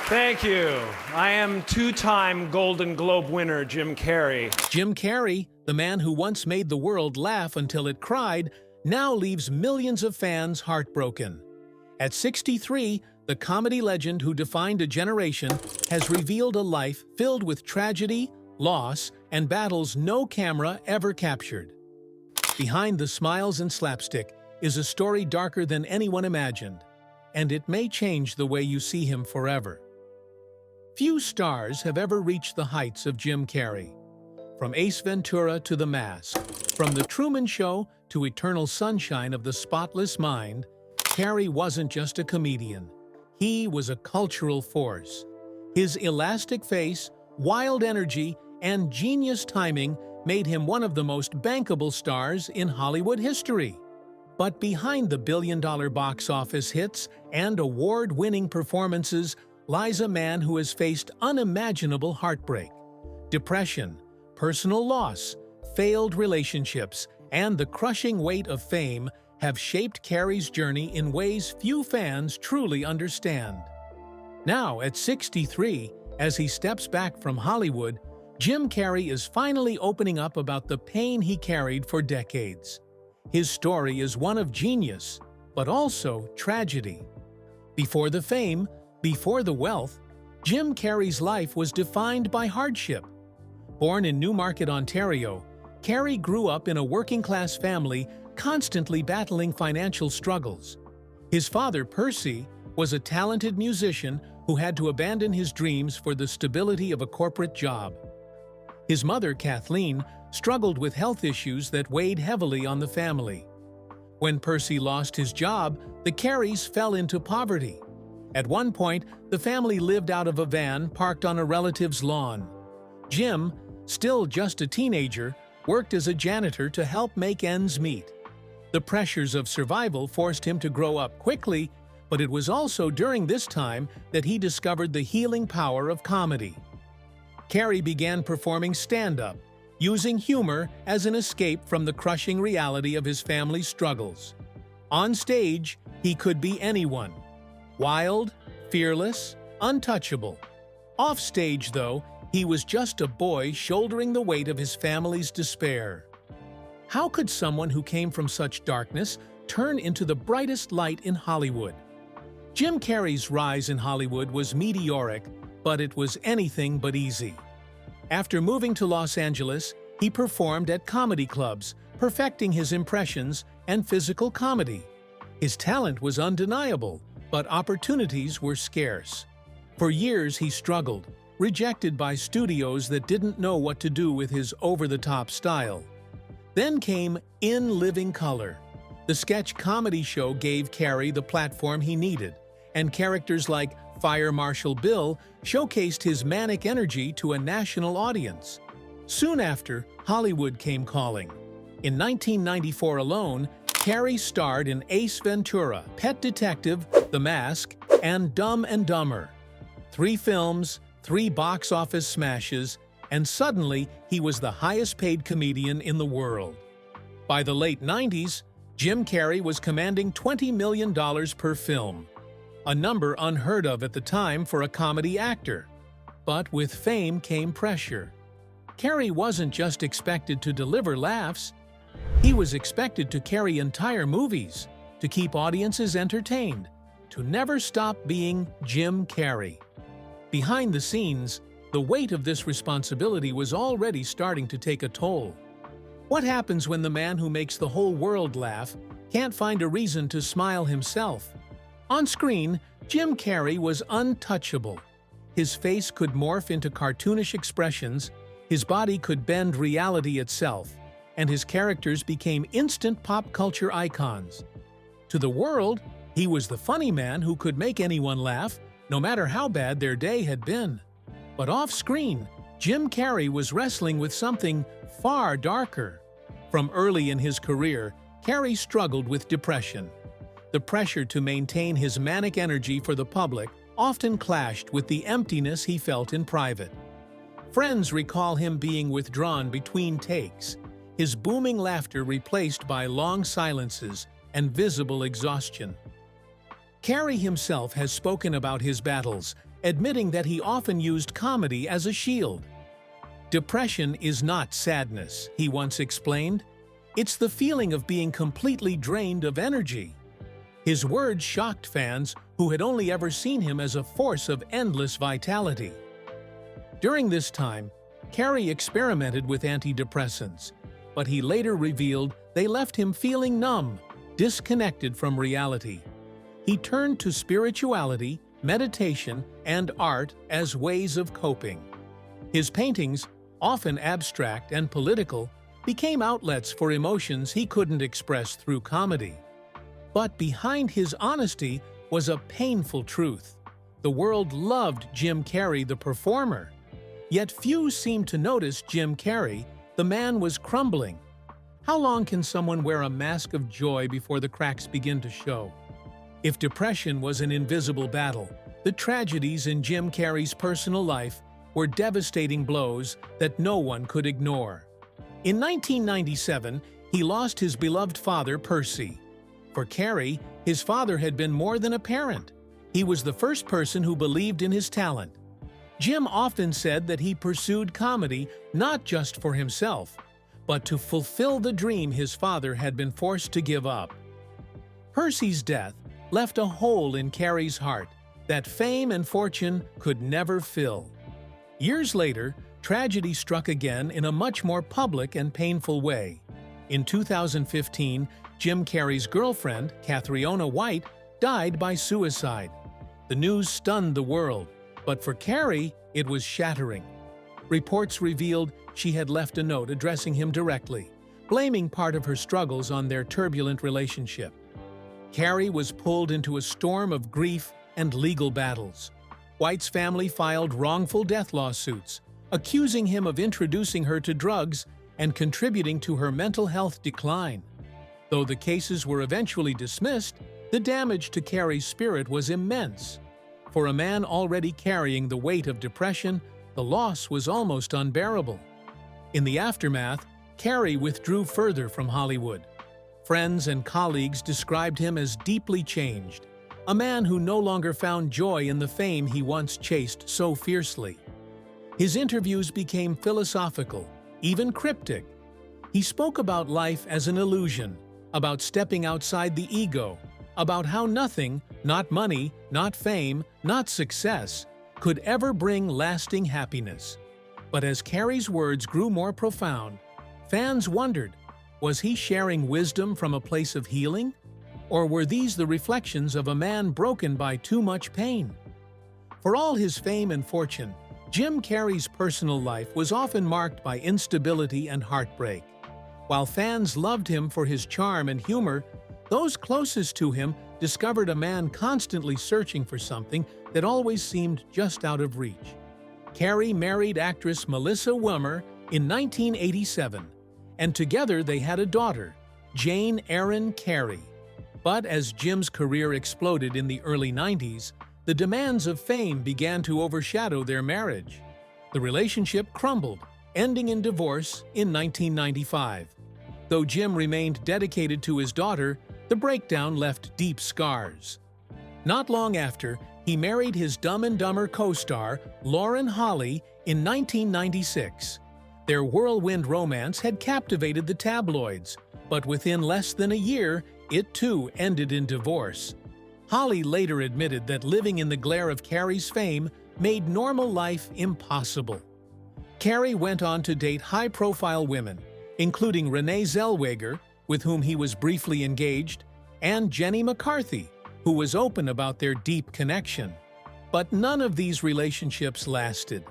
Thank you. I am two-time Golden Globe winner Jim Carrey. Jim Carrey, the man who once made the world laugh until it cried, now leaves millions of fans heartbroken. At 63, the comedy legend who defined a generation has revealed a life filled with tragedy, loss, and battles no camera ever captured. Behind the smiles and slapstick is a story darker than anyone imagined, and it may change the way you see him forever. Few stars have ever reached the heights of Jim Carrey. From Ace Ventura to The Mask, from The Truman Show to Eternal Sunshine of the Spotless Mind, Carrey wasn't just a comedian. He was a cultural force. His elastic face, wild energy, and genius timing made him one of the most bankable stars in Hollywood history. But behind the billion-dollar box office hits and award-winning performances lies a man who has faced unimaginable heartbreak, depression, personal loss, failed relationships, and the crushing weight of fame have shaped Carrey's journey in ways few fans truly understand. Now, at 63, as he steps back from Hollywood, Jim Carrey is finally opening up about the pain he carried for decades. His story is one of genius, but also tragedy. Before the fame, before the wealth, Jim Carrey's life was defined by hardship. Born in Newmarket, Ontario, Carrey grew up in a working-class family constantly battling financial struggles. His father, Percy, was a talented musician who had to abandon his dreams for the stability of a corporate job. His mother, Kathleen, struggled with health issues that weighed heavily on the family. When Percy lost his job, the Carreys fell into poverty. At one point, the family lived out of a van parked on a relative's lawn. Jim, still just a teenager, worked as a janitor to help make ends meet. The pressures of survival forced him to grow up quickly, but it was also during this time that he discovered the healing power of comedy. Carrey began performing stand-up, using humor as an escape from the crushing reality of his family's struggles. On stage, he could be anyone. Wild, fearless, untouchable. Off stage, though, he was just a boy shouldering the weight of his family's despair. How could someone who came from such darkness turn into the brightest light in Hollywood? Jim Carrey's rise in Hollywood was meteoric, but it was anything but easy. After moving to Los Angeles, he performed at comedy clubs, perfecting his impressions and physical comedy. His talent was undeniable, but opportunities were scarce. For years he struggled, rejected by studios that didn't know what to do with his over-the-top style. Then came In Living Color. The sketch comedy show gave Carrey the platform he needed, and characters like Fire Marshal Bill showcased his manic energy to a national audience. Soon after, Hollywood came calling. In 1994 alone, Carrey starred in Ace Ventura, Pet Detective, The Mask, and Dumb and Dumber. 3 films, 3 box office smashes, and suddenly he was the highest-paid comedian in the world. By the late 90s, Jim Carrey was commanding $20 million per film, a number unheard of at the time for a comedy actor. But with fame came pressure. Carrey wasn't just expected to deliver laughs. He was expected to carry entire movies, to keep audiences entertained, to never stop being Jim Carrey. Behind the scenes, the weight of this responsibility was already starting to take a toll. What happens when the man who makes the whole world laugh can't find a reason to smile himself? On screen, Jim Carrey was untouchable. His face could morph into cartoonish expressions, his body could bend reality itself, and his characters became instant pop culture icons. To the world, he was the funny man who could make anyone laugh, no matter how bad their day had been. But off-screen, Jim Carrey was wrestling with something far darker. From early in his career, Carrey struggled with depression. The pressure to maintain his manic energy for the public often clashed with the emptiness he felt in private. Friends recall him being withdrawn between takes, his booming laughter replaced by long silences and visible exhaustion. Carrey himself has spoken about his battles, admitting that he often used comedy as a shield. "Depression is not sadness," he once explained. "It's the feeling of being completely drained of energy." His words shocked fans who had only ever seen him as a force of endless vitality. During this time, Carrey experimented with antidepressants, but he later revealed they left him feeling numb, disconnected from reality. He turned to spirituality, meditation, and art as ways of coping. His paintings, often abstract and political, became outlets for emotions he couldn't express through comedy. But behind his honesty was a painful truth. The world loved Jim Carrey, the performer. Yet few seemed to notice Jim Carrey, the man was crumbling. How long can someone wear a mask of joy before the cracks begin to show? If depression was an invisible battle, the tragedies in Jim Carrey's personal life were devastating blows that no one could ignore. In 1997, he lost his beloved father, Percy. For Carrey, his father had been more than a parent. He was the first person who believed in his talent. Jim often said that he pursued comedy not just for himself, but to fulfill the dream his father had been forced to give up. Percy's death left a hole in Carrey's heart that fame and fortune could never fill. Years later, tragedy struck again in a much more public and painful way. In 2015, Jim Carrey's girlfriend, Catriona White, died by suicide. The news stunned the world, but for Carrey, it was shattering. Reports revealed she had left a note addressing him directly, blaming part of her struggles on their turbulent relationship. Carrey was pulled into a storm of grief and legal battles. White's family filed wrongful death lawsuits, accusing him of introducing her to drugs and contributing to her mental health decline. Though the cases were eventually dismissed, the damage to Carrey's spirit was immense. For a man already carrying the weight of depression, the loss was almost unbearable. In the aftermath, Carrey withdrew further from Hollywood. Friends and colleagues described him as deeply changed, a man who no longer found joy in the fame he once chased so fiercely. His interviews became philosophical, even cryptic. He spoke about life as an illusion, about stepping outside the ego, about how nothing, not money, not fame, not success, could ever bring lasting happiness. But as Carrey's words grew more profound, fans wondered, was he sharing wisdom from a place of healing? Or were these the reflections of a man broken by too much pain? For all his fame and fortune, Jim Carrey's personal life was often marked by instability and heartbreak. While fans loved him for his charm and humor, those closest to him discovered a man constantly searching for something that always seemed just out of reach. Carrey married actress Melissa Wilmer in 1987, and together they had a daughter, Jane Erin Carrey. But as Jim's career exploded in the early 90s, the demands of fame began to overshadow their marriage. The relationship crumbled, ending in divorce in 1995. Though Jim remained dedicated to his daughter, the breakdown left deep scars. Not long after, he married his Dumb and Dumber co-star, Lauren Holly, in 1996. Their whirlwind romance had captivated the tabloids, but within less than a year, it too ended in divorce. Holly later admitted that living in the glare of Carrey's fame made normal life impossible. Carrey went on to date high-profile women, including Renee Zellweger, with whom he was briefly engaged, and Jenny McCarthy, who was open about their deep connection. But none of these relationships lasted.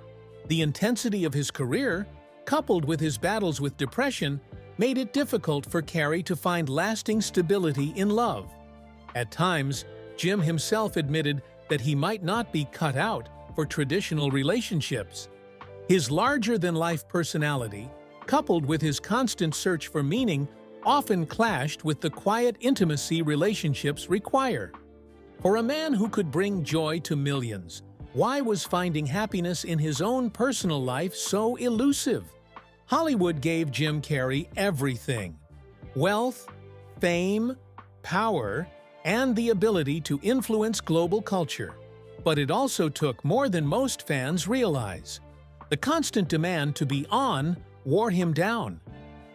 The intensity of his career, coupled with his battles with depression, made it difficult for Carrey to find lasting stability in love. At times, Jim himself admitted that he might not be cut out for traditional relationships. His larger-than-life personality, coupled with his constant search for meaning, often clashed with the quiet intimacy relationships require. For a man who could bring joy to millions, why was finding happiness in his own personal life so elusive? Hollywood gave Jim Carrey everything: wealth, fame, power, and the ability to influence global culture. But it also took more than most fans realize. The constant demand to be on wore him down.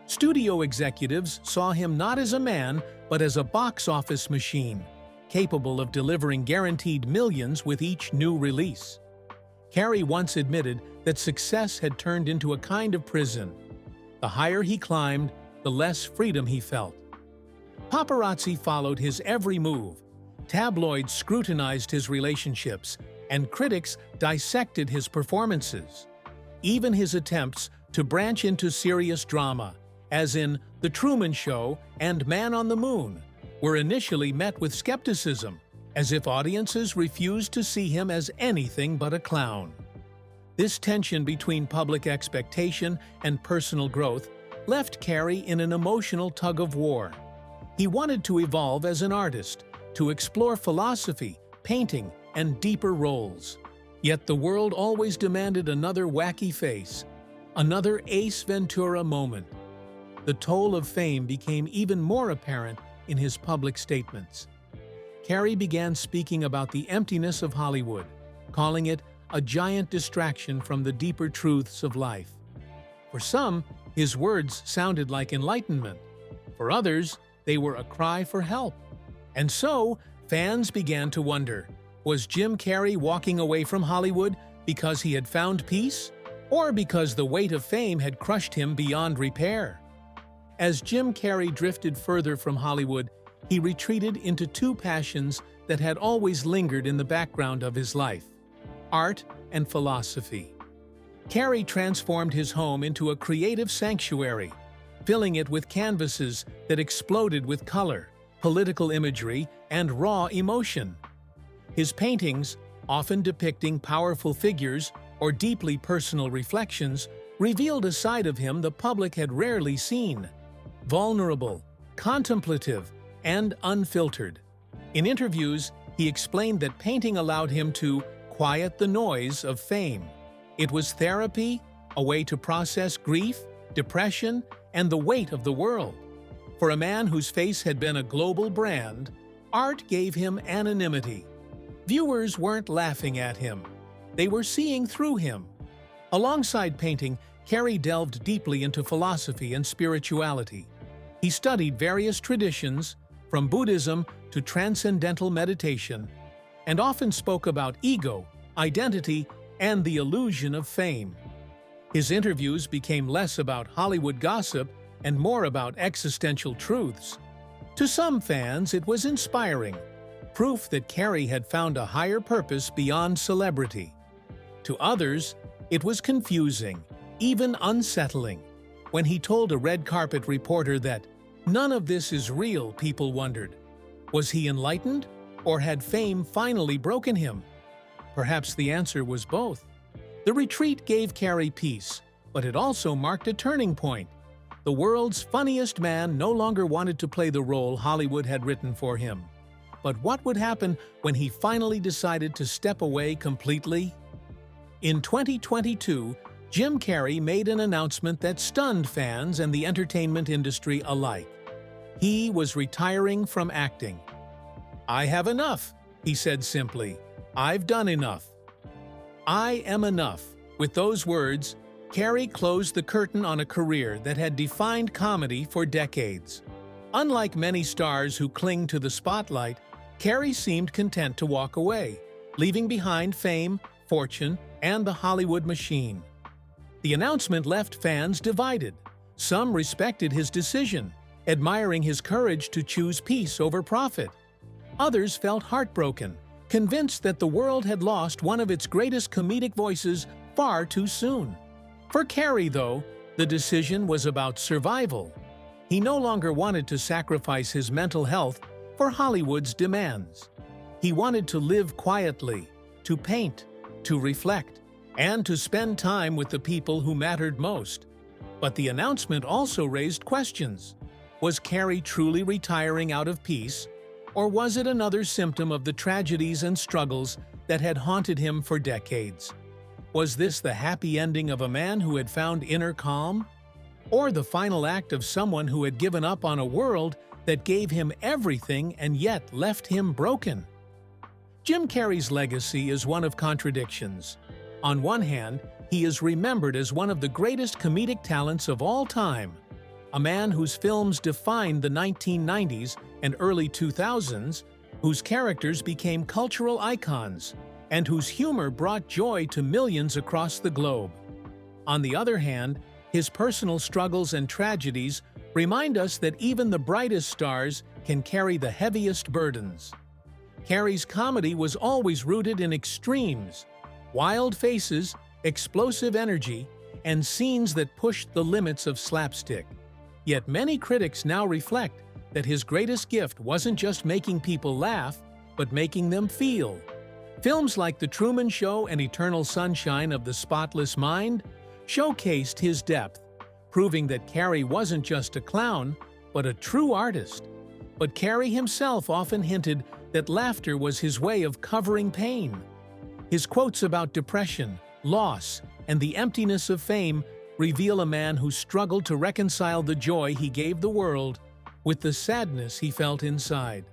Studio executives saw him not as a man, but as a box office machine, capable of delivering guaranteed millions with each new release. Carrey once admitted that success had turned into a kind of prison. The higher he climbed, the less freedom he felt. Paparazzi followed his every move. Tabloids scrutinized his relationships, and critics dissected his performances. Even his attempts to branch into serious drama, as in The Truman Show and Man on the Moon, were initially met with skepticism, as if audiences refused to see him as anything but a clown. This tension between public expectation and personal growth left Carrey in an emotional tug-of-war. He wanted to evolve as an artist, to explore philosophy, painting, and deeper roles. Yet the world always demanded another wacky face, another Ace Ventura moment. The toll of fame became even more apparent in his public statements. Carrey began speaking about the emptiness of Hollywood, calling it a giant distraction from the deeper truths of life. For some, his words sounded like enlightenment. For others, they were a cry for help. And so, fans began to wonder, was Jim Carrey walking away from Hollywood because he had found peace, or because the weight of fame had crushed him beyond repair? As Jim Carrey drifted further from Hollywood, he retreated into two passions that had always lingered in the background of his life: art and philosophy. Carrey transformed his home into a creative sanctuary, filling it with canvases that exploded with color, political imagery, and raw emotion. His paintings, often depicting powerful figures or deeply personal reflections, revealed a side of him the public had rarely seen: vulnerable, contemplative, and unfiltered. In interviews, he explained that painting allowed him to quiet the noise of fame. It was therapy, a way to process grief, depression, and the weight of the world. For a man whose face had been a global brand, art gave him anonymity. Viewers weren't laughing at him. They were seeing through him. Alongside painting, Carrey delved deeply into philosophy and spirituality. He studied various traditions, from Buddhism to transcendental meditation, and often spoke about ego, identity, and the illusion of fame. His interviews became less about Hollywood gossip and more about existential truths. To some fans, it was inspiring, proof that Carrey had found a higher purpose beyond celebrity. To others, it was confusing, even unsettling. When he told a red carpet reporter that none of this is real, people wondered, was he enlightened, or had fame finally broken him? Perhaps the answer was both. The retreat gave Carrey peace, but it also marked a turning point. The world's funniest man no longer wanted to play the role Hollywood had written for him. But what would happen when he finally decided to step away completely? In 2022, Jim Carrey made an announcement that stunned fans and the entertainment industry alike. He was retiring from acting. "I have enough," he said simply. "I've done enough. I am enough." With those words, Carrey closed the curtain on a career that had defined comedy for decades. Unlike many stars who cling to the spotlight, Carrey seemed content to walk away, leaving behind fame, fortune, and the Hollywood machine. The announcement left fans divided. Some respected his decision, admiring his courage to choose peace over profit. Others felt heartbroken, convinced that the world had lost one of its greatest comedic voices far too soon. For Carrey, though, the decision was about survival. He no longer wanted to sacrifice his mental health for Hollywood's demands. He wanted to live quietly, to paint, to reflect, and to spend time with the people who mattered most. But the announcement also raised questions. Was Carrey truly retiring out of peace, or was it another symptom of the tragedies and struggles that had haunted him for decades? Was this the happy ending of a man who had found inner calm? Or the final act of someone who had given up on a world that gave him everything and yet left him broken? Jim Carrey's legacy is one of contradictions. On one hand, he is remembered as one of the greatest comedic talents of all time, a man whose films defined the 1990s and early 2000s, whose characters became cultural icons, and whose humor brought joy to millions across the globe. On the other hand, his personal struggles and tragedies remind us that even the brightest stars can carry the heaviest burdens. Carrey's comedy was always rooted in extremes, wild faces, explosive energy, and scenes that pushed the limits of slapstick. Yet many critics now reflect that his greatest gift wasn't just making people laugh, but making them feel. Films like The Truman Show and Eternal Sunshine of the Spotless Mind showcased his depth, proving that Carrey wasn't just a clown, but a true artist. But Carrey himself often hinted that laughter was his way of covering pain. His quotes about depression, loss, and the emptiness of fame reveal a man who struggled to reconcile the joy he gave the world with the sadness he felt inside.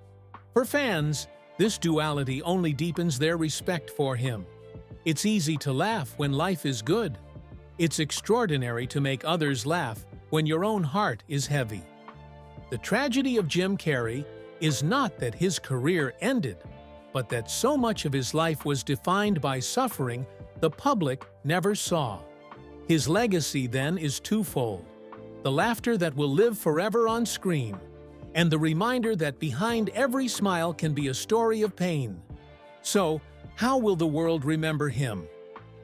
For fans, this duality only deepens their respect for him. It's easy to laugh when life is good. It's extraordinary to make others laugh when your own heart is heavy. The tragedy of Jim Carrey is not that his career ended, but that so much of his life was defined by suffering the public never saw. His legacy, then, is twofold: the laughter that will live forever on screen, and the reminder that behind every smile can be a story of pain. So, how will the world remember him?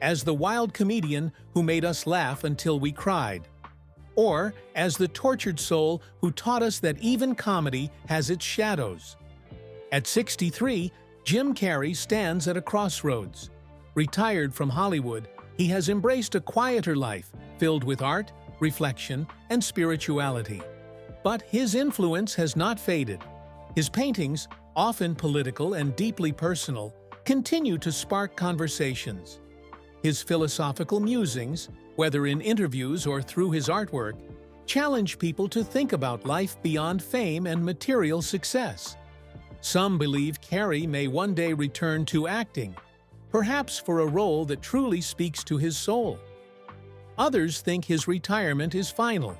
As the wild comedian who made us laugh until we cried? Or as the tortured soul who taught us that even comedy has its shadows? At 63, Jim Carrey stands at a crossroads. Retired from Hollywood, he has embraced a quieter life filled with art, reflection, and spirituality. But his influence has not faded. His paintings, often political and deeply personal, continue to spark conversations. His philosophical musings, whether in interviews or through his artwork, challenge people to think about life beyond fame and material success. Some believe Carrey may one day return to acting, perhaps for a role that truly speaks to his soul. Others think his retirement is final,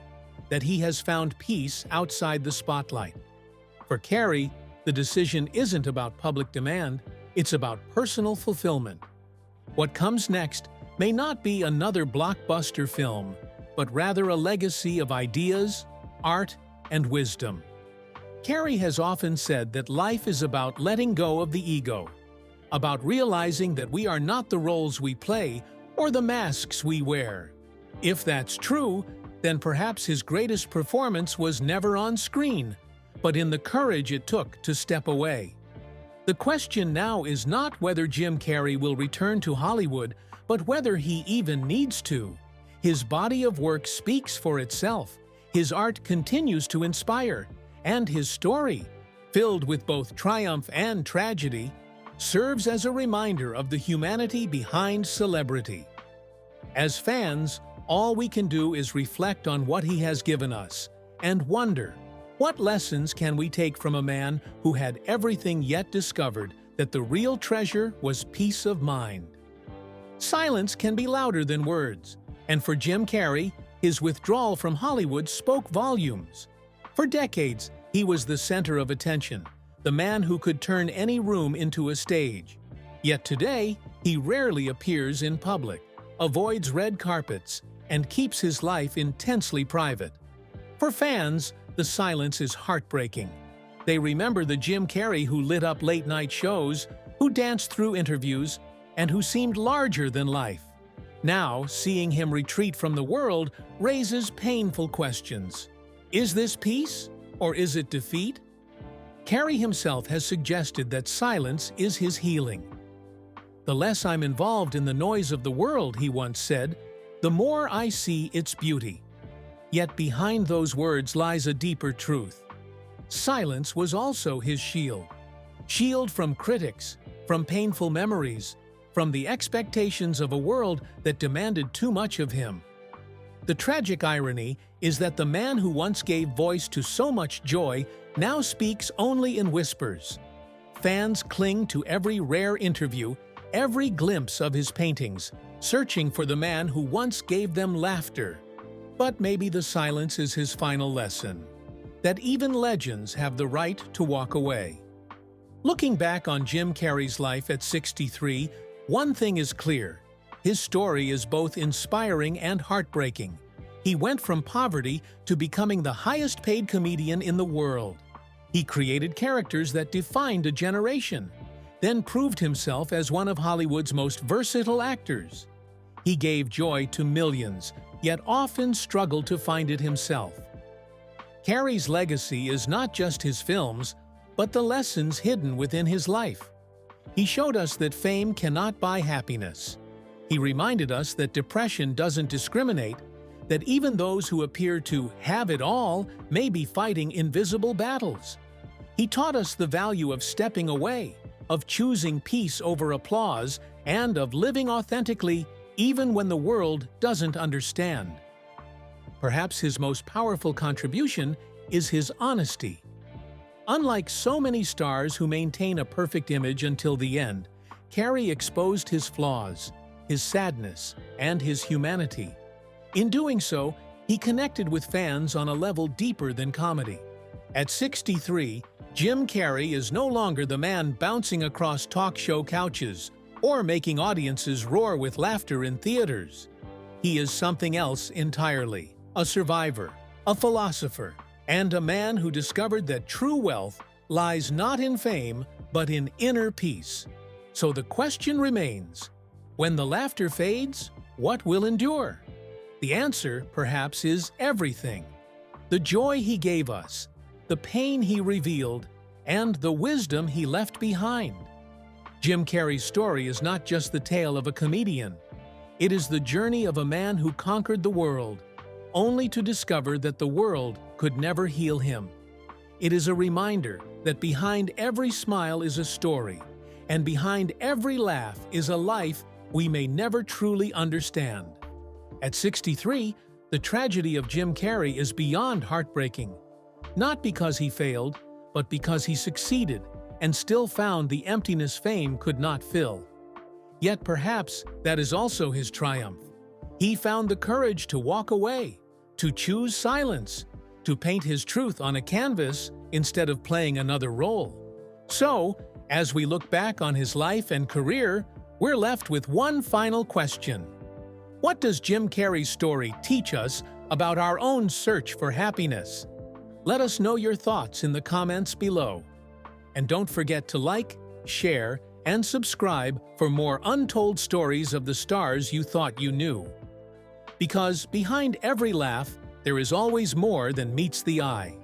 that he has found peace outside the spotlight. For Carrey, the decision isn't about public demand, it's about personal fulfillment. What comes next may not be another blockbuster film, but rather a legacy of ideas, art, and wisdom. Carrey has often said that life is about letting go of the ego, about realizing that we are not the roles we play or the masks we wear. If that's true, then perhaps his greatest performance was never on screen, but in the courage it took to step away. The question now is not whether Jim Carrey will return to Hollywood, but whether he even needs to. His body of work speaks for itself, his art continues to inspire, and his story, filled with both triumph and tragedy, serves as a reminder of the humanity behind celebrity. As fans, all we can do is reflect on what he has given us and wonder, what lessons can we take from a man who had everything yet discovered that the real treasure was peace of mind? Silence can be louder than words, and for Jim Carrey, his withdrawal from Hollywood spoke volumes. For decades, he was the center of attention, the man who could turn any room into a stage. Yet today, he rarely appears in public, avoids red carpets, and keeps his life intensely private. For fans, the silence is heartbreaking. They remember the Jim Carrey who lit up late-night shows, who danced through interviews, and who seemed larger than life. Now, seeing him retreat from the world raises painful questions. Is this peace, or is it defeat? Carrey himself has suggested that silence is his healing. "The less I'm involved in the noise of the world," he once said, "the more I see its beauty." Yet behind those words lies a deeper truth. Silence was also his shield. Shield from critics, from painful memories, from the expectations of a world that demanded too much of him. The tragic irony is that the man who once gave voice to so much joy now speaks only in whispers. Fans cling to every rare interview, every glimpse of his paintings, searching for the man who once gave them laughter. But maybe the silence is his final lesson, that even legends have the right to walk away. Looking back on Jim Carrey's life at 63, one thing is clear. His story is both inspiring and heartbreaking. He went from poverty to becoming the highest-paid comedian in the world. He created characters that defined a generation, then proved himself as one of Hollywood's most versatile actors. He gave joy to millions, yet often struggled to find it himself. Carrey's legacy is not just his films, but the lessons hidden within his life. He showed us that fame cannot buy happiness. He reminded us that depression doesn't discriminate, that even those who appear to have it all may be fighting invisible battles. He taught us the value of stepping away, of choosing peace over applause, and of living authentically even when the world doesn't understand. Perhaps his most powerful contribution is his honesty. Unlike so many stars who maintain a perfect image until the end, Carrey exposed his flaws, his sadness, and his humanity. In doing so, he connected with fans on a level deeper than comedy. At 63, Jim Carrey is no longer the man bouncing across talk show couches or making audiences roar with laughter in theaters. He is something else entirely, a survivor, a philosopher, and a man who discovered that true wealth lies not in fame, but in inner peace. So the question remains, when the laughter fades, what will endure? The answer, perhaps, is everything. The joy he gave us, the pain he revealed, and the wisdom he left behind. Jim Carrey's story is not just the tale of a comedian. It is the journey of a man who conquered the world, only to discover that the world could never heal him. It is a reminder that behind every smile is a story, and behind every laugh is a life we may never truly understand. At 63, the tragedy of Jim Carrey is beyond heartbreaking, not because he failed, but because he succeeded and still found the emptiness fame could not fill. Yet perhaps that is also his triumph. He found the courage to walk away, to choose silence, to paint his truth on a canvas instead of playing another role. So, as we look back on his life and career, we're left with one final question. What does Jim Carrey's story teach us about our own search for happiness? Let us know your thoughts in the comments below. And don't forget to like, share, and subscribe for more untold stories of the stars you thought you knew. Because behind every laugh, there is always more than meets the eye.